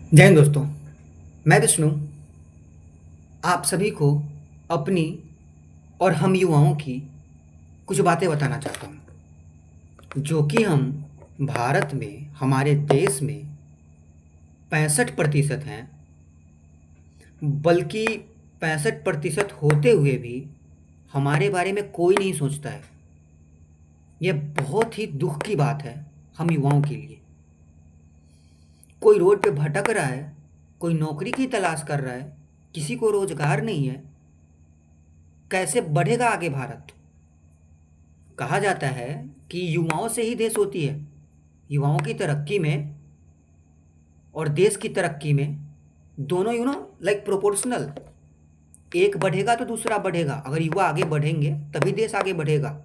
जय हिंद दोस्तों। मैं विष्णु आप सभी को अपनी और हम युवाओं की कुछ बातें बताना चाहता हूँ जो कि हम भारत में हमारे देश में 65% हैं, बल्कि 65% होते हुए भी हमारे बारे में कोई नहीं सोचता है। यह बहुत ही दुख की बात है हम युवाओं के लिए। कोई रोड पे भटक रहा है, कोई नौकरी की तलाश कर रहा है, किसी को रोजगार नहीं है। कैसे बढ़ेगा आगे भारत? कहा जाता है कि युवाओं से ही देश होती है। युवाओं की तरक्की में और देश की तरक्की में दोनों लाइक प्रोपोर्शनल। एक बढ़ेगा तो दूसरा बढ़ेगा। अगर युवा आगे बढ़ेंगे तभी देश आगे बढ़ेगा।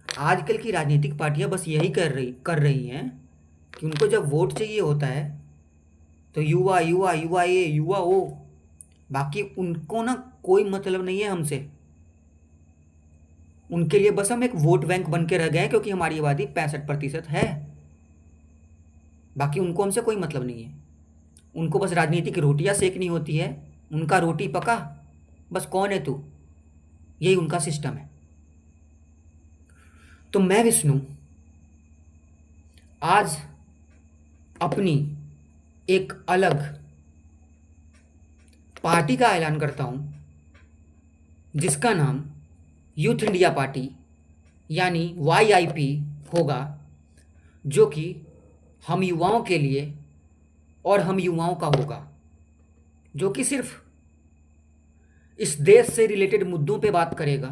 आजकल की राजनीतिक पार्टियां बस यही कर रही हैं कि उनको जब वोट चाहिए होता है तो युवा युवा युवा ये युवा वो, बाकी उनको ना कोई मतलब नहीं है हमसे। उनके लिए बस हम एक वोट बैंक बन के रह गए हैं, क्योंकि हमारी आबादी 65% है। बाकी उनको हमसे कोई मतलब नहीं है। उनको बस राजनीतिक रोटियां सेकनी होती है। उनका रोटी पका, बस कौन है तू, यही उनका सिस्टम है। तो मैं विष्णु आज अपनी एक अलग पार्टी का ऐलान करता हूं, जिसका नाम यूथ इंडिया पार्टी यानी YIP होगा, जो कि हम युवाओं के लिए और हम युवाओं का होगा, जो कि सिर्फ इस देश से रिलेटेड मुद्दों पे बात करेगा,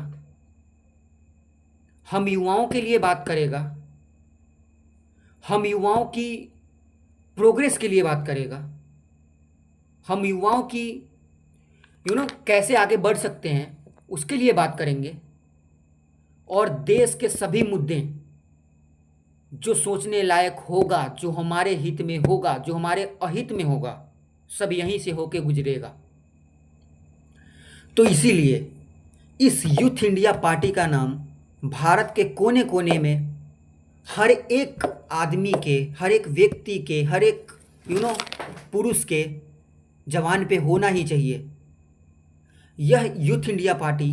हम युवाओं के लिए बात करेगा, हम युवाओं की प्रोग्रेस के लिए बात करेगा, हम युवाओं की कैसे आगे बढ़ सकते हैं उसके लिए बात करेंगे। और देश के सभी मुद्दे जो सोचने लायक होगा, जो हमारे हित में होगा, जो हमारे अहित में होगा, सब यहीं से होके गुजरेगा। तो इसीलिए इस यूथ इंडिया पार्टी का नाम भारत के कोने कोने में हर एक आदमी के, हर एक व्यक्ति के, हर एक पुरुष के जवान पे होना ही चाहिए। यह यूथ इंडिया पार्टी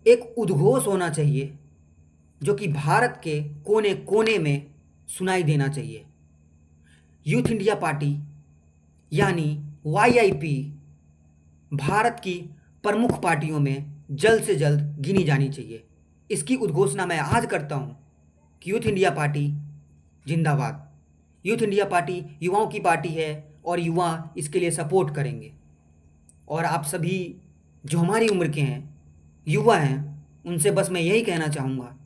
एक उद्घोष होना चाहिए, जो कि भारत के कोने कोने में सुनाई देना चाहिए। यूथ इंडिया पार्टी यानी YIP भारत की प्रमुख पार्टियों में जल्द से जल्द गिनी जानी चाहिए। इसकी उद्घोषणा मैं आज करता हूं कि यूथ इंडिया पार्टी जिंदाबाद। यूथ इंडिया पार्टी युवाओं की पार्टी है और युवा इसके लिए सपोर्ट करेंगे। और आप सभी जो हमारी उम्र के हैं, युवा हैं, उनसे बस मैं यही कहना चाहूँगा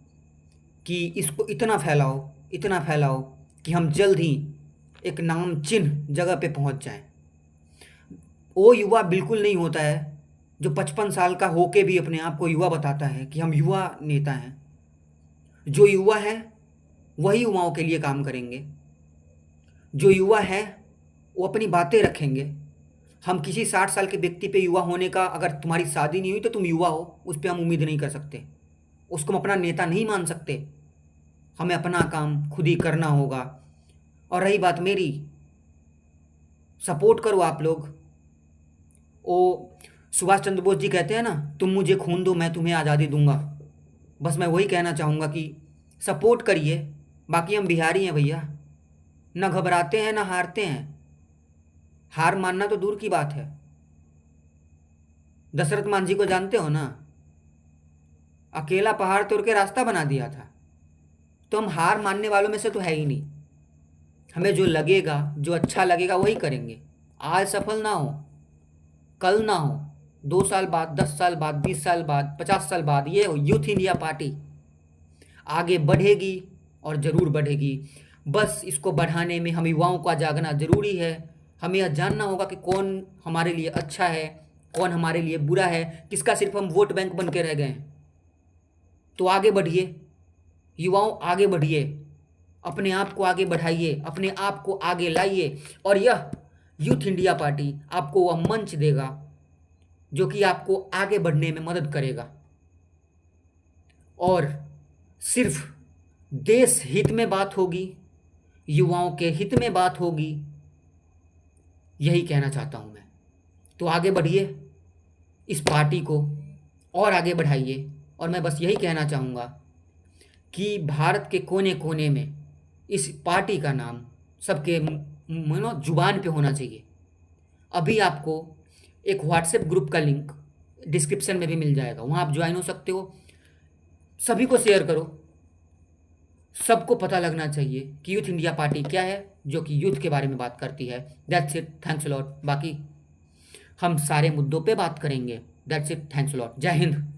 कि इसको इतना फैलाओ, इतना फैलाओ कि हम जल्द ही एक नाम चिन्ह जगह पे पहुंच जाएं। वो युवा बिल्कुल नहीं होता है जो 55 साल का होके भी अपने आप को युवा बताता है कि हम युवा नेता हैं। जो युवा है वही युवाओं के लिए काम करेंगे। जो युवा है वो अपनी बातें रखेंगे। हम किसी 60 साल के व्यक्ति पे युवा होने का, अगर तुम्हारी शादी नहीं हुई तो तुम युवा हो, उस पर हम उम्मीद नहीं कर सकते। उसको हम अपना नेता नहीं मान सकते। हमें अपना काम खुद ही करना होगा। और रही बात मेरी, सपोर्ट करो आप लोग। ओ सुभाष चंद्र बोस जी कहते हैं ना, तुम मुझे खून दो मैं तुम्हें आज़ादी दूंगा। बस मैं वही कहना चाहूँगा कि सपोर्ट करिए। बाकी हम बिहारी हैं भैया, ना घबराते हैं ना हारते हैं। हार मानना तो दूर की बात है। दशरथ मांझी को जानते हो ना, अकेला पहाड़ तोड़ के रास्ता बना दिया था। तो हम हार मानने वालों में से तो है ही नहीं। हमें जो लगेगा, जो अच्छा लगेगा वही करेंगे। आज सफल ना हो, कल ना हो, 2 साल बाद, 10 साल बाद, 20 साल बाद, 50 साल बाद, ये यूथ इंडिया पार्टी आगे बढ़ेगी और ज़रूर बढ़ेगी। बस इसको बढ़ाने में हम युवाओं का जागना ज़रूरी है। हमें यह जानना होगा कि कौन हमारे लिए अच्छा है, कौन हमारे लिए बुरा है, किसका सिर्फ हम वोट बैंक बन के रह गए हैं। तो आगे बढ़िए युवाओं, आगे बढ़िए, अपने आप को आगे बढ़ाइए, अपने आप को आगे लाइए। और यह यूथ इंडिया पार्टी आपको वह मंच देगा जो कि आपको आगे बढ़ने में मदद करेगा। और सिर्फ देश हित में बात होगी, युवाओं के हित में बात होगी, यही कहना चाहता हूँ मैं। तो आगे बढ़िए, इस पार्टी को और आगे बढ़ाइए। और मैं बस यही कहना चाहूँगा कि भारत के कोने कोने में इस पार्टी का नाम सबके मानो जुबान पे होना चाहिए। अभी आपको एक व्हाट्सएप ग्रुप का लिंक डिस्क्रिप्शन में भी मिल जाएगा, वहाँ आप ज्वाइन हो सकते हो। सभी को शेयर करो, सबको पता लगना चाहिए कि यूथ इंडिया पार्टी क्या है, जो कि यूथ के बारे में बात करती है। That's it, thanks a lot. बाकी हम सारे मुद्दों पे बात करेंगे। That's it, thanks a lot. जय हिंद।